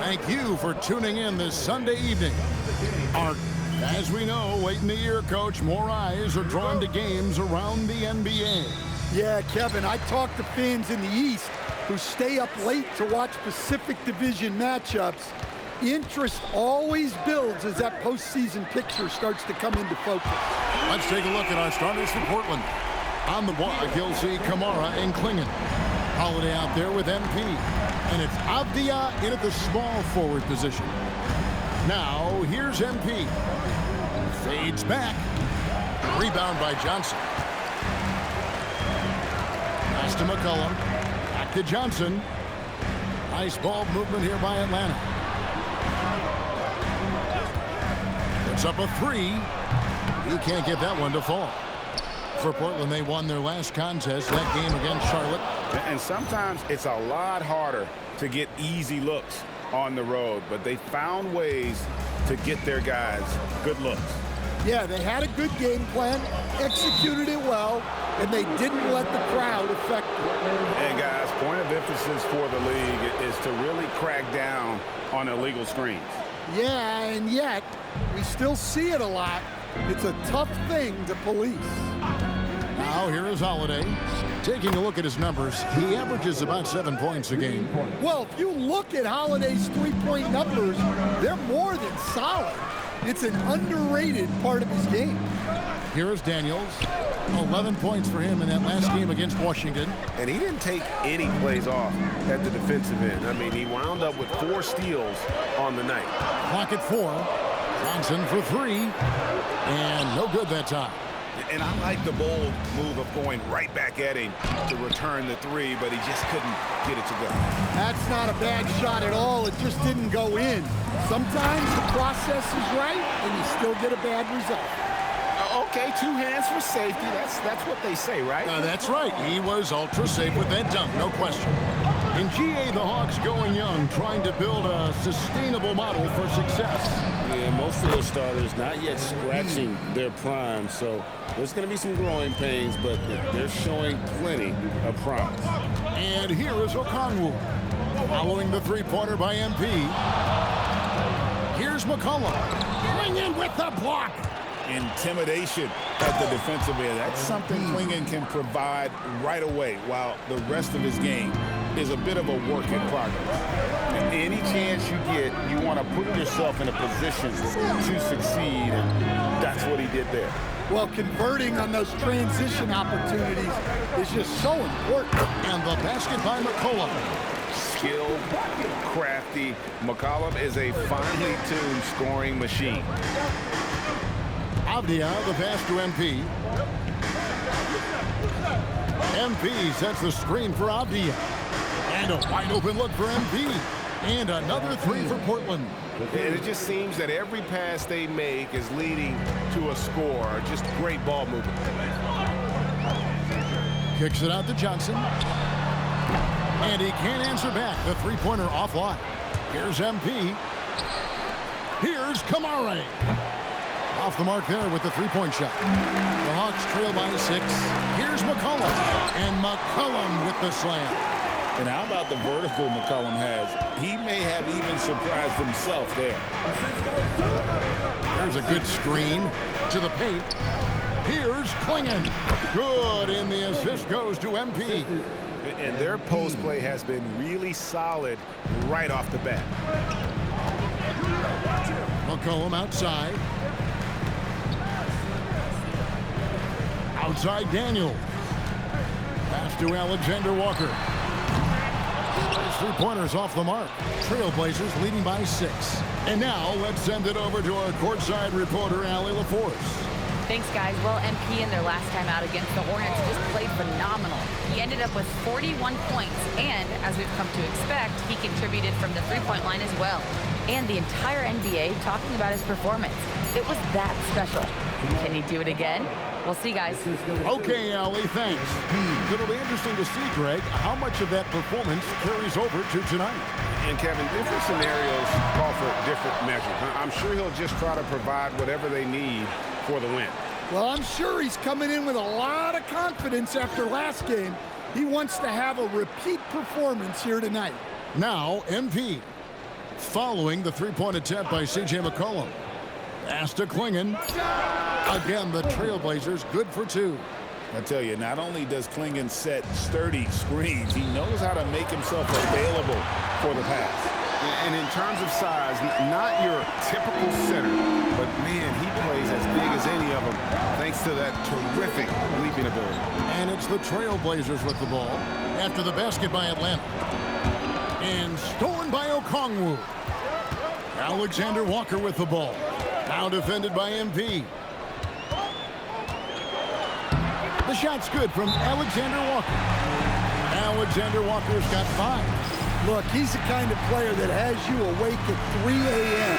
Thank you for tuning in this Sunday evening. As we know, late in the year, Coach, more eyes are drawn to games around the NBA. Yeah, Kevin, I talk to fans in the East who stay up late to watch Pacific Division matchups. Interest always builds as that postseason picture starts to come into focus. Let's take a look at our starters for Portland. On the block, you'll see Kamara and Klingon. Holiday out there with MP. And it's Avdia in at the small forward position. Now, here's MP. Fades back. Rebound by Johnson. Pass to McCollum. Back to Johnson. Nice ball movement here by Atlanta. Puts up a three. He can't get that one to fall. For Portland, they won their last contest, that game against Charlotte. And sometimes it's a lot harder to get easy looks on the road, but they found ways to get their guys good looks. Yeah, they had a good game plan, executed it well, and they didn't let the crowd affect them. And guys, point of emphasis for the league is to really crack down on illegal screens. Yeah, and yet, we still see it a lot. It's a tough thing to police. Now here is Holiday. Taking a look at his numbers, he averages about 7 points a game. Well, if you look at Holiday's three-point numbers, they're more than solid. It's an underrated part of his game. Here is Daniels. 11 points for him in that last game against Washington. And he didn't take any plays off at the defensive end. I mean, he wound up with 4 steals on the night. Clock at 4. Johnson for 3. And no good that time. And I like the bold move of going right back at him to return the 3, but he just couldn't get it to go. That's not a bad shot at all. It just didn't go in. Sometimes the process is right, and you still get a bad result. Okay, 2 hands for safety. That's what they say, right? That's right. He was ultra safe with that dunk, no question. In GA, the Hawks going young, trying to build a sustainable model for success. Yeah, most of those starters not yet scratching their prime, so there's going to be some growing pains, but they're showing plenty of promise. And here is Okongwu, following the three-pointer by MP. Here's McCollum, coming in with the block. Intimidation at the defensive end. That's something Klingon can provide right away, while the rest of his game is a bit of a work in progress. And any chance you get, you want to put yourself in a position to succeed, and that's what he did there. Well, converting on those transition opportunities is just so important. And the basket by McCollum. Skilled, crafty. McCollum is a finely tuned scoring machine. Avdia, the pass to MP. MP sets the screen for Avdia. And a wide open look for MP. And another 3 for Portland. And it just seems that every pass they make is leading to a score. Just great ball movement. Kicks it out to Johnson. And he can't answer back. The three-pointer offline. Here's MP. Here's Kamara. Off the mark there with the three-point shot. The Hawks trail by 6. Here's McCollum. And McCollum with the slam. And how about the vertical McCollum has? He may have even surprised himself there. There's a good screen to the paint. Here's Klingon. Good, and the assist goes to MP. And their post play has been really solid right off the bat. McCollum outside. Outside Daniel. Pass to Alexander Walker. His three-pointers off the mark. Trailblazers leading by 6. And now let's send it over to our courtside reporter, Allie LaForce. Thanks, guys. Well, MP in their last time out against the Hornets just played phenomenal. He ended up with 41 points, and as we've come to expect, he contributed from the three-point line as well. And the entire NBA talking about his performance. It was that special. Can he do it again? We'll see, guys. Okay, Allie, thanks. It'll be interesting to see, Greg, how much of that performance carries over to tonight. And, Kevin, different scenarios call for different measures. I'm sure he'll just try to provide whatever they need for the win. Well, I'm sure he's coming in with a lot of confidence after last game. He wants to have a repeat performance here tonight. Now, MP. following the three-point attempt by C.J. McCollum. Pass to Clingan. Again, the Trailblazers good for two. I tell you, not only does Clingan set sturdy screens, he knows how to make himself available for the pass. And in terms of size, not your typical center, but man, he plays as big as any of them thanks to that terrific leaping ability. And it's the Trailblazers with the ball after the basket by Atlanta. And stolen by Okongwu. Alexander Walker with the ball. Now defended by MP. The shot's good from Alexander Walker. Alexander Walker's got 5. Look, he's the kind of player that has you awake at 3 a.m.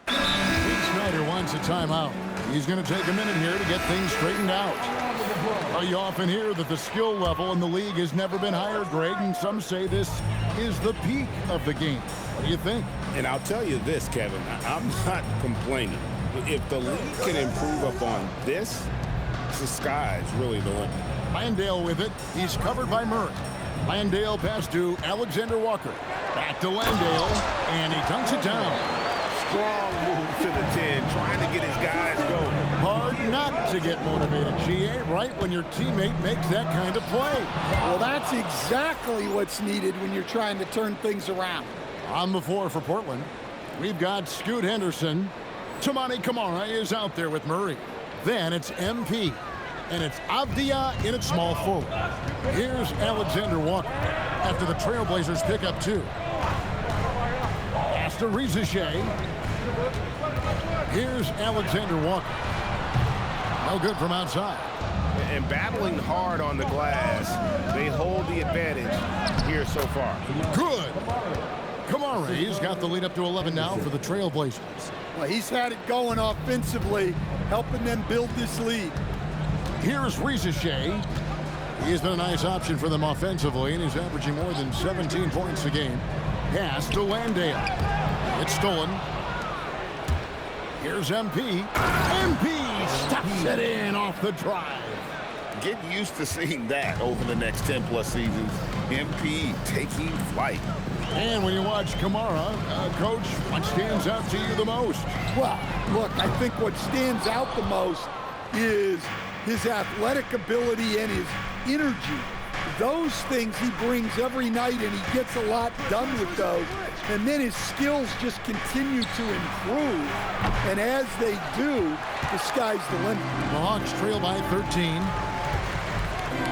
Pete Snyder wants a timeout. He's going to take a minute here to get things straightened out. You often hear that the skill level in the league has never been higher, Greg, and some say this is the peak of the game. What do you think? And I'll tell you this, Kevin, I'm not complaining. If the league can improve upon this, the sky's really the limit. Landale with it. He's covered by Murray. Landale pass to Alexander Walker. Back to Landale, and he dunks it down. Strong move to the 10, trying to get his guys going. Hard not to get motivated, GA, right when your teammate makes that kind of play. Well, that's exactly what's needed when you're trying to turn things around. On the floor for Portland, we've got Scoot Henderson. Toumani Camara is out there with Murray. Then it's MP. And it's Avdia in its small forward. Here's Alexander Walker after the Trailblazers pick up 2. Pass to Reza Shea. Here's Alexander Walker. No good from outside. And battling hard on the glass, they hold the advantage here so far. Good. Kamara's got the lead up to 11 now for the Trailblazers. Well, he's had it going offensively, helping them build this lead. Here's Reza Shea. He's been a nice option for them offensively, and he's averaging more than 17 points a game. Pass to Landale. It's stolen. Here's MP. MP stops it in off the drive. Get used to seeing that over the next 10-plus seasons. MP taking flight. And when you watch Camara, Coach, what stands out to you the most? Well, look, I think what stands out the most is his athletic ability and his energy. Those things he brings every night, and he gets a lot done with those. And then his skills just continue to improve. And as they do, the sky's the limit. The Hawks trail by 13.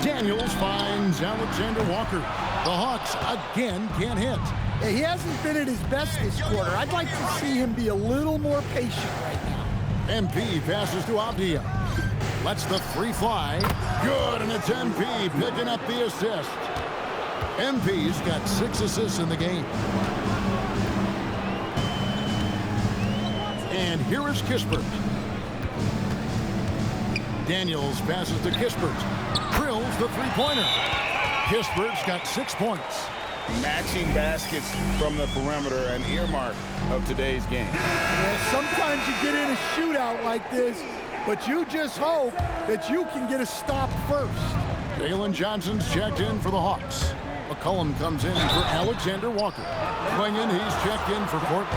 Daniels finds Alexander Walker. The Hawks again can't hit. He hasn't been at his best this quarter. I'd like to see him be a little more patient right now. MP passes to Avdia. Lets the three fly. Good, and it's MP picking up the assist. MP's got 6 assists in the game. And here is Kispert. Daniels passes to Kispert. Drills the three-pointer. Kispert's got 6 points. Matching baskets from the perimeter, an earmark of today's game. Well, sometimes you get in a shootout like this, but you just hope that you can get a stop first. Jalen Johnson's checked in for the Hawks. McCollum comes in for Alexander Walker. Clingan, he's checked in for Portland.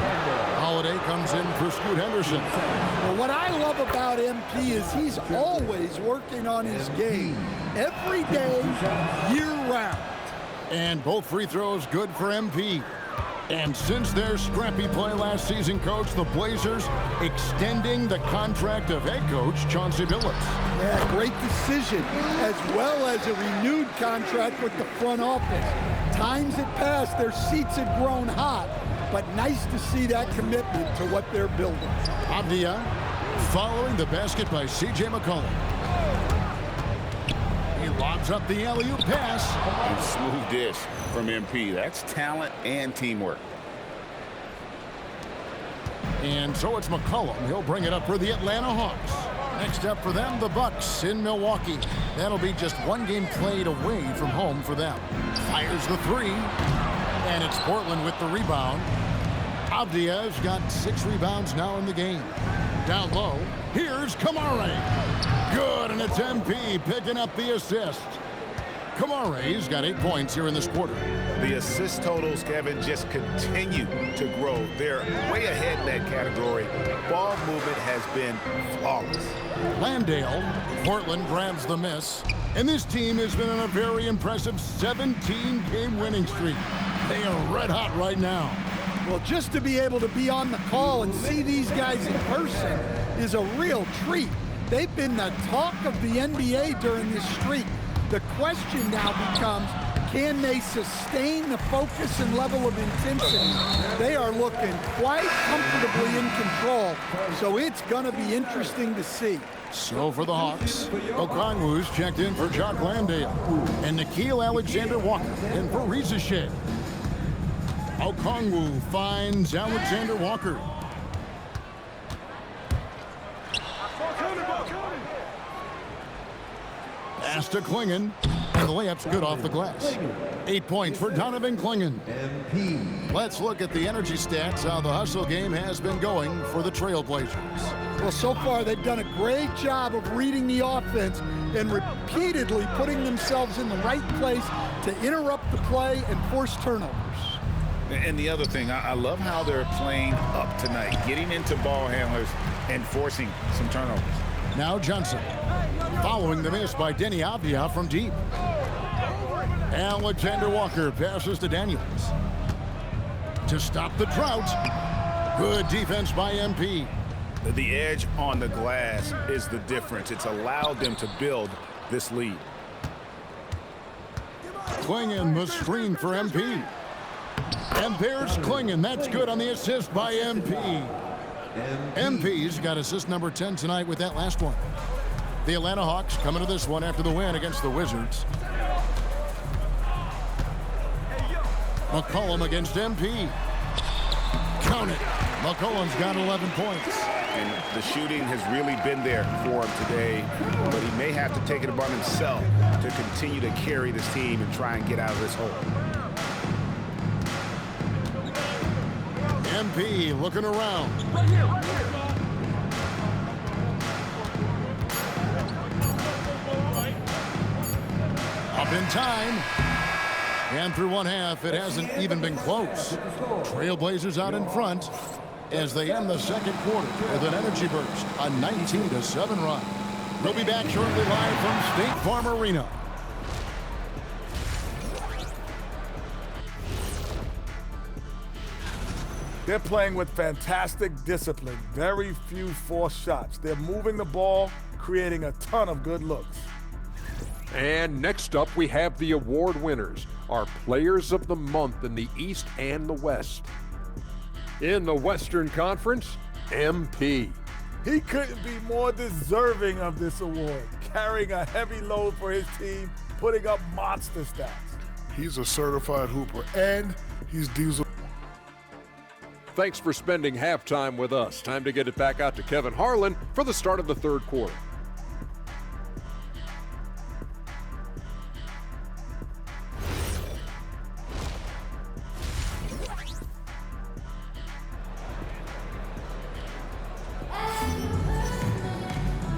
Holiday comes in for Scoot Henderson. Well, what I love about MP is he's always working on his game. Every day, year-round. And both free throws good for MP. And since their scrappy play last season, Coach, the Blazers extending the contract of head coach Chauncey Billups. Yeah, great decision, as well as a renewed contract with the front office. Times had passed, their seats had grown hot, but nice to see that commitment to what they're building. Avdia following the basket by C.J. McCollum. He lobs up the alley-oop pass. And smooth dish from MP. That's talent and teamwork. And so it's McCollum. He'll bring it up for the Atlanta Hawks. Next up for them, the Bucks in Milwaukee. That'll be just one game played away from home for them. Fires the three. And it's Portland with the rebound. Avdia's got 6 rebounds now in the game. Down low, here's Kamara. Good, and it's MP picking up the assist. Kamare's got 8 points here in this quarter. The assist totals, Kevin, just continue to grow. They're way ahead in that category. Ball movement has been flawless. Landale, Portland grabs the miss. And this team has been on a very impressive 17-game winning streak. They are red hot right now. Well, just to be able to be on the call and see these guys in person is a real treat. They've been the talk of the NBA during this streak. The question now becomes, can they sustain the focus and level of intensity? They are looking quite comfortably in control, so it's going to be interesting to see. So for the Hawks, Okongwu's checked in for Jock Landale, and Nickeil Alexander-Walker in for Reza Shea. Okongwu finds Alexander-Walker. Pass to Clingan, and the layup's good off the glass. 8 points for Donovan Clingan. Let's look at the energy stats, how the hustle game has been going for the Trailblazers. Well, so far they've done a great job of reading the offense and repeatedly putting themselves in the right place to interrupt the play and force turnovers. And the other thing, I love how they're playing up tonight, getting into ball handlers and forcing some turnovers. Now Johnson, following the miss by Denny Avdia from deep. Alexander-Walker passes to Daniels. To stop the drought. Good defense by MP. The edge on the glass is the difference. It's allowed them to build this lead. Clingan the screen for MP. And there's Clingan. That's good on the assist by MP. MP's got assist number 10 tonight with that last one. The Atlanta Hawks coming to this one after the win against the Wizards. McCollum against MP. Count it. McCollum's got 11 points. And the shooting has really been there for him today, but he may have to take it upon himself to continue to carry this team and try and get out of this hole. MP looking around. Up in time. And through one half, it hasn't even been close. Trailblazers out in front as they end the second quarter with an energy burst, a 19-7 run. We'll be back shortly live from State Farm Arena. They're playing with fantastic discipline. Very few forced shots. They're moving the ball, creating a ton of good looks. And next up, we have the award winners, our Players of the Month in the East and the West. In the Western Conference, MP. He couldn't be more deserving of this award, carrying a heavy load for his team, putting up monster stats. He's a certified hooper, and he's diesel. Thanks for spending halftime with us. Time to get it back out to Kevin Harlan for the start of the third quarter.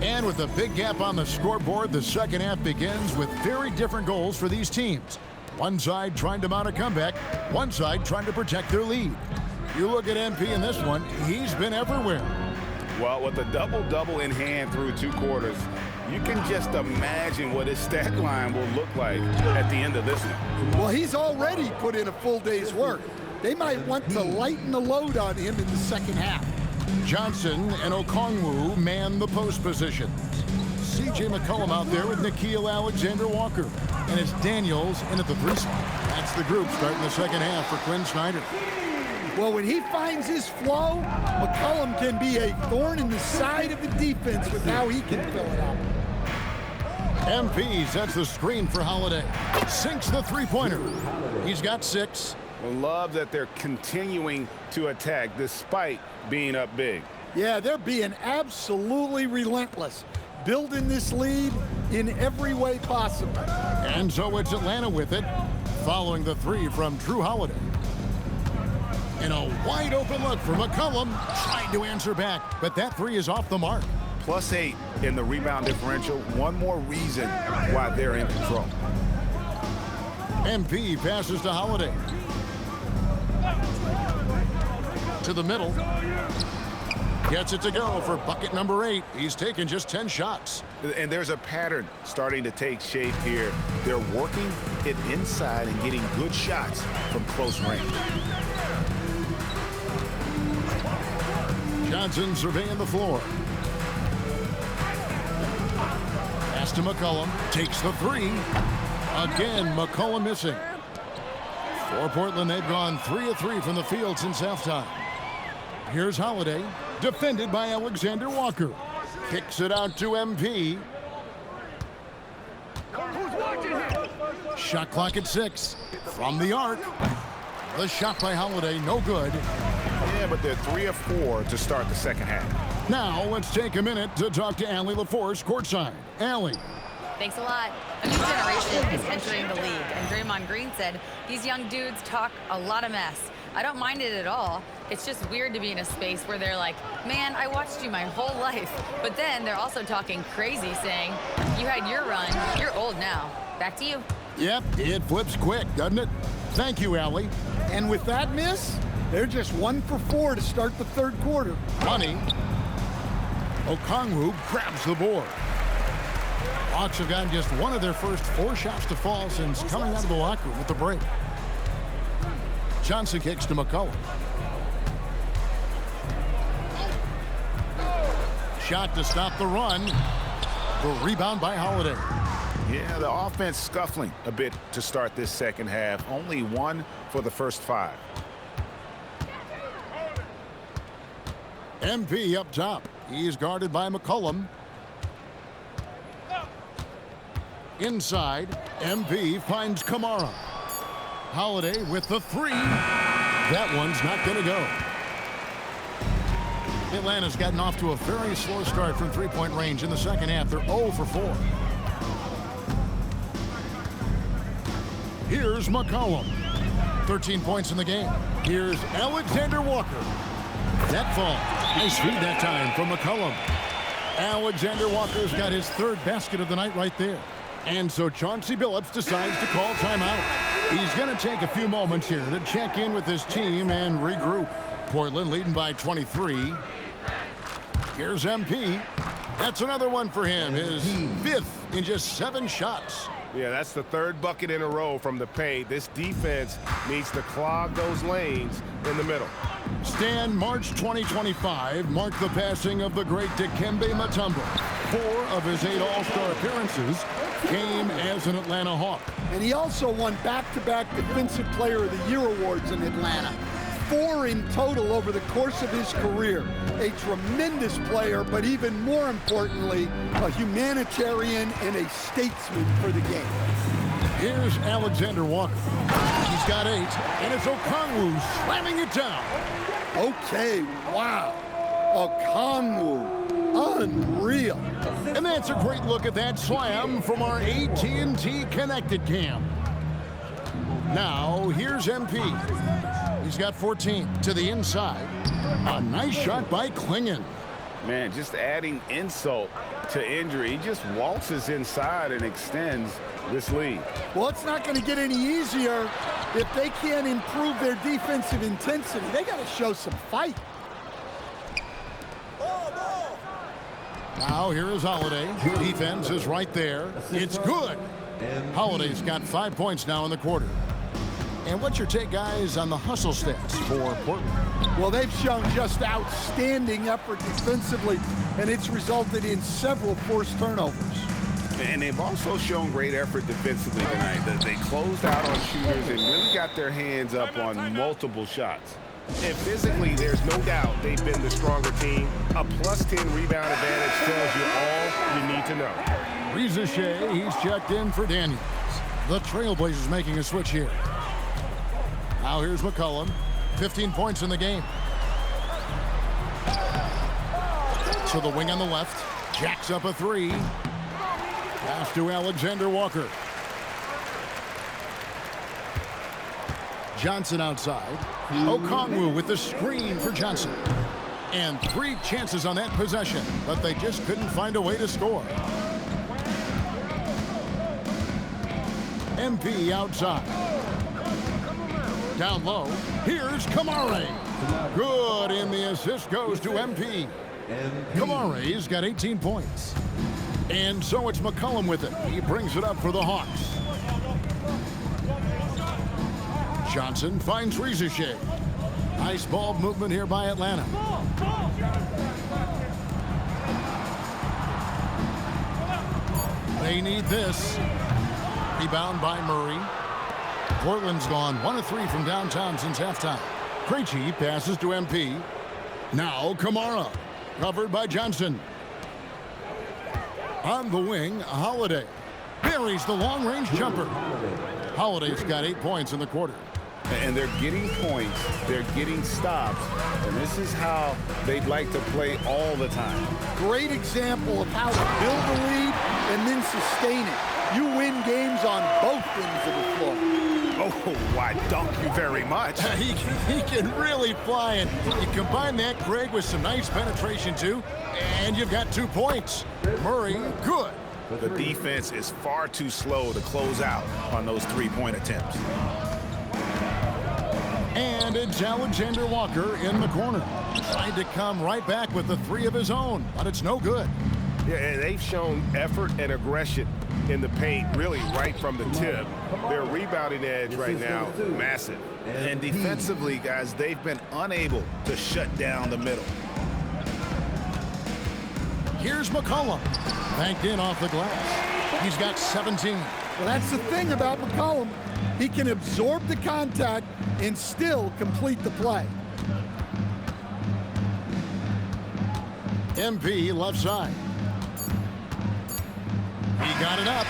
And with a big gap on the scoreboard, the second half begins with very different goals for these teams. One side trying to mount a comeback, one side trying to protect their lead. You look at MP in this one, he's been everywhere. Well, with a double-double in hand through 2 quarters, you can just imagine what his stat line will look like at the end of this one. Well, he's already put in a full day's work. They might want to lighten the load on him in the second half. Johnson and Okongwu man the post positions. C.J. McCollum out there with Nickeil Alexander-Walker. And it's Daniels in at the 3 spot. That's the group starting the second half for Quinn Snyder. Well, when he finds his flow, McCollum can be a thorn in the side of the defense with how he can fill it out. MP sets the screen for Holiday. Sinks the three-pointer. He's got 6. Love that they're continuing to attack despite being up big. Yeah, they're being absolutely relentless, building this lead in every way possible. And so it's Atlanta with it, following the 3 from Drew Holiday. And a wide open look for McCollum, trying to answer back, but that 3 is off the mark. +8 in the rebound differential. One more reason why they're in control. MP passes to Holiday. To the middle. Gets it to go for bucket number 8. He's taken just 10 shots. And there's a pattern starting to take shape here. They're working it inside and getting good shots from close range. Johnson surveying the floor. Pass to McCollum. Takes the 3. Again, McCollum missing. For Portland, they've gone 3 of 3 from the field since halftime. Here's Holiday, defended by Alexander Walker. Kicks it out to MP. Shot clock at 6. From the arc. The shot by Holiday, no good. Yeah, but they're 3 of 4 to start the second half. Now, let's take a minute to talk to Allie LaForce courtside. Allie. Thanks a lot. A new generation is entering the league, and Draymond Green said these young dudes talk a lot of mess. I don't mind it at all. It's just weird to be in a space where they're like, man, I watched you my whole life. But then they're also talking crazy, saying, you had your run, you're old now. Back to you. Yep, it flips quick, doesn't it? Thank you, Allie. And with that miss, they're just 1 for 4 to start the third quarter. Money. Okongwu grabs the board. Hawks have gotten just one of their first 4 shots to fall since coming out of the locker room with the break. Johnson kicks to McCollum. Shot to stop the run. The rebound by Holiday. Yeah, the offense scuffling a bit to start this second half. Only 1 for the first 5. MP up top. He's guarded by McCollum. Inside, MP finds Kamara. Holiday with the 3. That one's not going to go. Atlanta's gotten off to a very slow start from three-point range in the second half. They're 0 for 4. Here's McCollum. 13 points in the game. Here's Alexander Walker. That fall. Nice feed that time from McCollum. Alexander Walker's got his 3rd basket of the night right there. And so Chauncey Billups decides to call timeout. He's going to take a few moments here to check in with his team and regroup. Portland leading by 23. Here's MP. That's another one for him. His 5th in just 7 shots. Yeah, that's the 3rd bucket in a row from the paint. This defense needs to clog those lanes in the middle. Stan, March 2025 marked the passing of the great Dikembe Mutombo. 4 of his 8 All-Star appearances came as an Atlanta Hawk. And he also won back-to-back Defensive Player of the Year awards in Atlanta. 4 in total over the course of his career. A tremendous player, but even more importantly, a humanitarian and a statesman for the game. Here's Alexander Walker. He's got 8, and it's Okongwu slamming it down. Okay, wow. Okongwu, unreal. And that's a great look at that slam from our AT&T Connected Cam. Now, here's MP. He's got 14 to the inside. A nice shot by Klingon. Man, just adding insult to injury. He just waltzes inside and extends this lead. Well, it's not going to get any easier if they can't improve their defensive intensity. They got to show some fight. Now here is Holiday. Defense is right there. It's good. Holiday's got 5 points now in the quarter. And what's your take, guys, on the hustle stats for Portland? Well, they've shown just outstanding effort defensively, and it's resulted in several forced turnovers. And they've also shown great effort defensively tonight. They closed out on shooters and really got their hands up on multiple shots. And physically, there's no doubt they've been the stronger team. A +10 rebound advantage tells you all you need to know. Reza Shea, he's checked in for Daniels. The Trailblazers making a switch here. Now here's McCollum. 15 points in the game. To the wing on the left. Jacks up a 3. Pass to Alexander Walker. Johnson outside. Okongwu with the screen for Johnson. And 3 chances on that possession, but they just couldn't find a way to score. MP outside. Down low, here's Kamare. Good, and the assist goes to MP. Kamare's got 18 points. And so it's McCollum with it. He brings it up for the Hawks. Johnson finds Rizachet. Nice ball movement here by Atlanta. They need this. Rebound by Murray. Portland's gone 1 of 3 from downtown since halftime. Krejci passes to MP. Now Kamara. Covered by Johnson. On the wing, Holiday. Buries the long-range jumper. Holiday's got 8 points in the quarter. And they're getting points, they're getting stops, and this is how they'd like to play all the time. Great example of how to build a lead and then sustain it. You win games on both ends of the floor. Oh, why, dunk you very much. He can really fly, and you combine that, Greg, with some nice penetration, too, and you've got 2 points. Murray, good. The defense is far too slow to close out on those three-point attempts. And it's Alexander Walker in the corner. Tried to come right back with the 3 of his own, but it's no good. Yeah, and they've shown effort and aggression in the paint, really right from the tip. Their rebounding edge right now, massive. And defensively, guys, they've been unable to shut down the middle. Here's McCollum. Banked in off the glass. He's got 17. Well, that's the thing about McCollum. He can absorb the contact and still complete the play. MP left side. He got it up.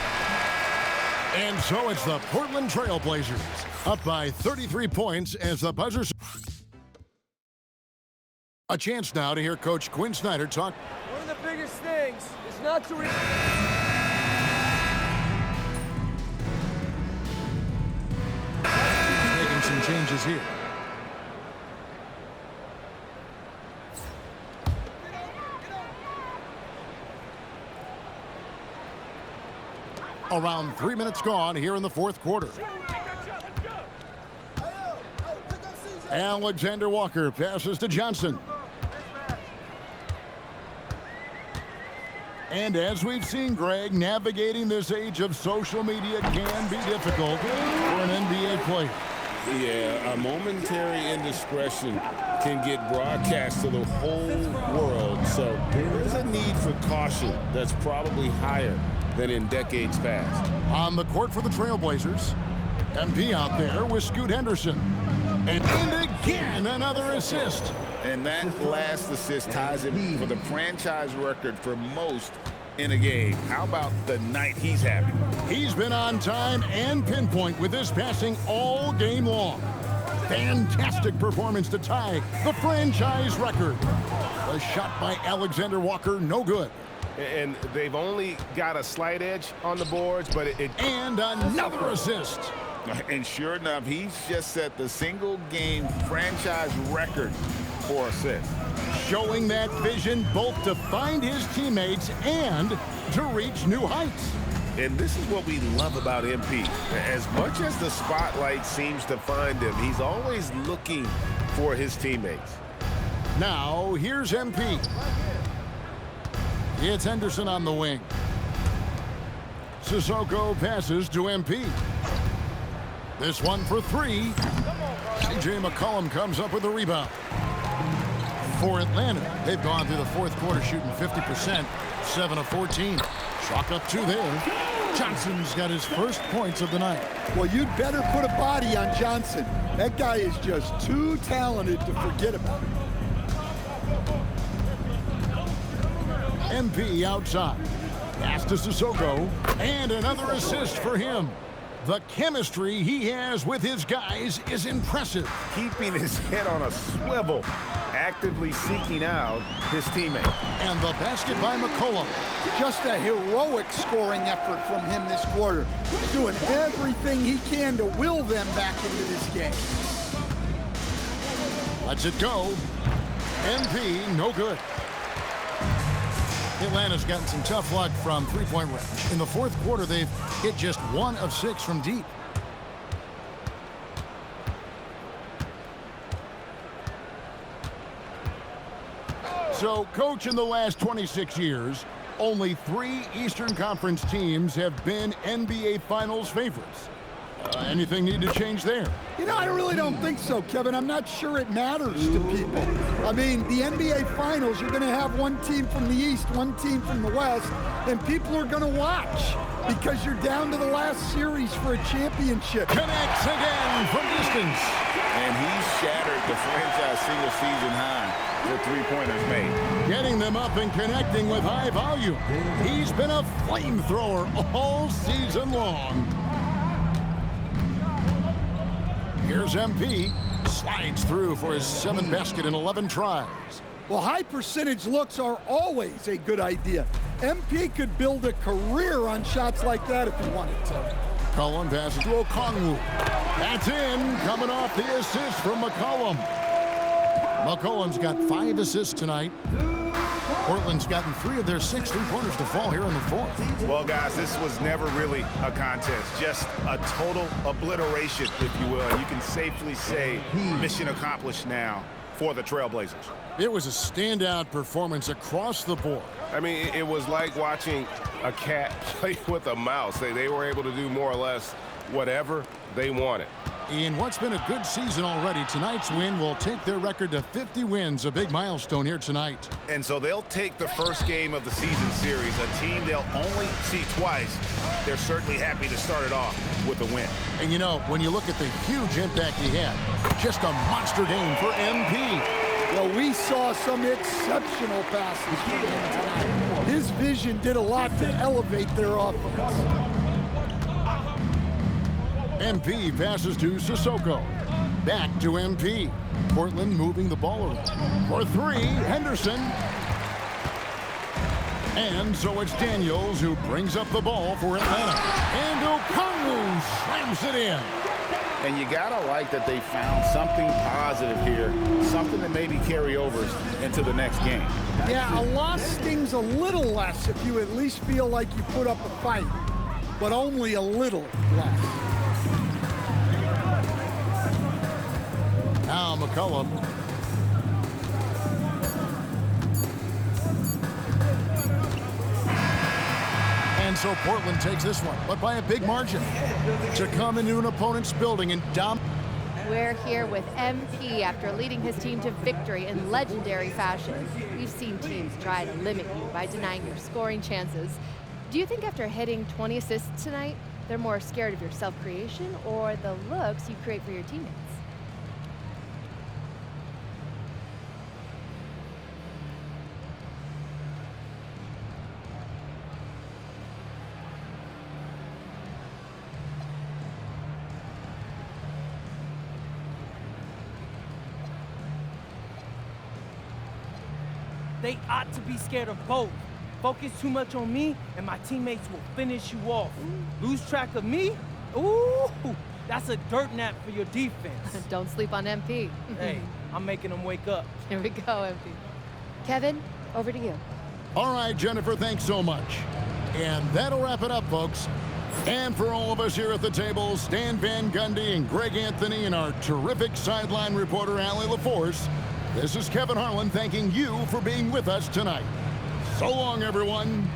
And so it's the Portland Trail Blazers up by 33 points as the buzzers. A chance now to hear Coach Quinn Snyder talk. One of the biggest things is not to making some changes here. Around 3 minutes gone here in the fourth quarter. Alexander Walker passes to Johnson. And as we've seen, Greg, navigating this age of social media can be difficult for an NBA player. Yeah, a momentary indiscretion can get broadcast to the whole world. So there's a need for caution that's probably higher than in decades past. On the court for the Trailblazers, MP out there with Scoot Henderson. And again, another assist. And that last assist ties him for the franchise record for most in a game. How about the night he's having? He's been on time and pinpoint with his passing all game long. Fantastic performance to tie the franchise record. A shot by Alexander Walker, no good. And they've only got a slight edge on the boards, but And another assist. And sure enough, he's just set the single-game franchise record for assists. Showing that vision both to find his teammates and to reach new heights. And this is what we love about MP. As much as the spotlight seems to find him, he's always looking for his teammates. Now, here's MP. It's Henderson on the wing. Sissoko passes to MP. This one for 3. C.J. McCollum comes up with a rebound. For Atlanta, they've gone through the fourth quarter shooting 50%, 7 of 14. Chalk up 2 there. Johnson's got his first points of the night. Well, you'd better put a body on Johnson. That guy is just too talented to forget about it. MP outside. Pass to Sissoko. And another assist for him. The chemistry he has with his guys is impressive. Keeping his head on a swivel, actively seeking out his teammate. And the basket by McCollum. Just a heroic scoring effort from him this quarter. Doing everything he can to will them back into this game. Lets it go. MP, no good. Atlanta's gotten some tough luck from three-point range. In the fourth quarter, they've hit just 1 of 6 from deep. So, coach, in the last 26 years, only 3 Eastern Conference teams have been NBA Finals favorites. Anything need to change there? You know, I really don't think so, Kevin. I'm not sure it matters to people. I mean, the NBA Finals, you're going to have one team from the East, one team from the West, and people are going to watch because you're down to the last series for a championship. Connects again from distance. And he shattered the franchise single-season high for three-pointers made. Getting them up and connecting with high volume. He's been a flamethrower all season long. Here's MP. Slides through for his 7th basket in 11 tries. Well, high percentage looks are always a good idea. MP could build a career on shots like that if he wanted to. Cullen passes to Okongwu. That's in, coming off the assist from McCollum. McCollum's got 5 assists tonight. Portland's gotten 3 of their 6 three-pointers to fall here in the fourth. Well, guys, this was never really a contest. Just a total obliteration, if you will. And you can safely say mission accomplished now for the Trailblazers. It was a standout performance across the board. I mean, it was like watching a cat play with a mouse. They were able to do more or less whatever they wanted. In what's been a good season already, tonight's win will take their record to 50 wins, a big milestone here tonight. And so they'll take the first game of the season series, a team they'll only see twice. They're certainly happy to start it off with a win. And you know, when you look at the huge impact he had, just a monster game for MP. Well, we saw some exceptional passes from him tonight. His vision did a lot to elevate their offense. MP passes to Sissoko. Back to MP. Portland moving the ball around. For 3, Henderson. And so it's Daniels who brings up the ball for Atlanta. And Okongwu slams it in. And you gotta like that they found something positive here, something that maybe carry overs into the next game. Yeah, a loss stings a little less if you at least feel like you put up a fight, but only a little less. Now McCollum. And so Portland takes this one, but by a big margin. To come into an opponent's building and dominate. We're here with MP after leading his team to victory in legendary fashion. We've seen teams try to limit you by denying your scoring chances. Do you think after hitting 20 assists tonight, they're more scared of your self-creation or the looks you create for your teammates? They ought to be scared of both. Focus too much on me, and my teammates will finish you off. Lose track of me? Ooh, that's a dirt nap for your defense. Don't sleep on MP. Hey, I'm making them wake up. Here we go, MP. Kevin, over to you. All right, Jennifer, thanks so much. And that'll wrap it up, folks. And for all of us here at the table, Stan Van Gundy and Greg Anthony and our terrific sideline reporter, Allie LaForce, this is Kevin Harlan thanking you for being with us tonight. So long, everyone.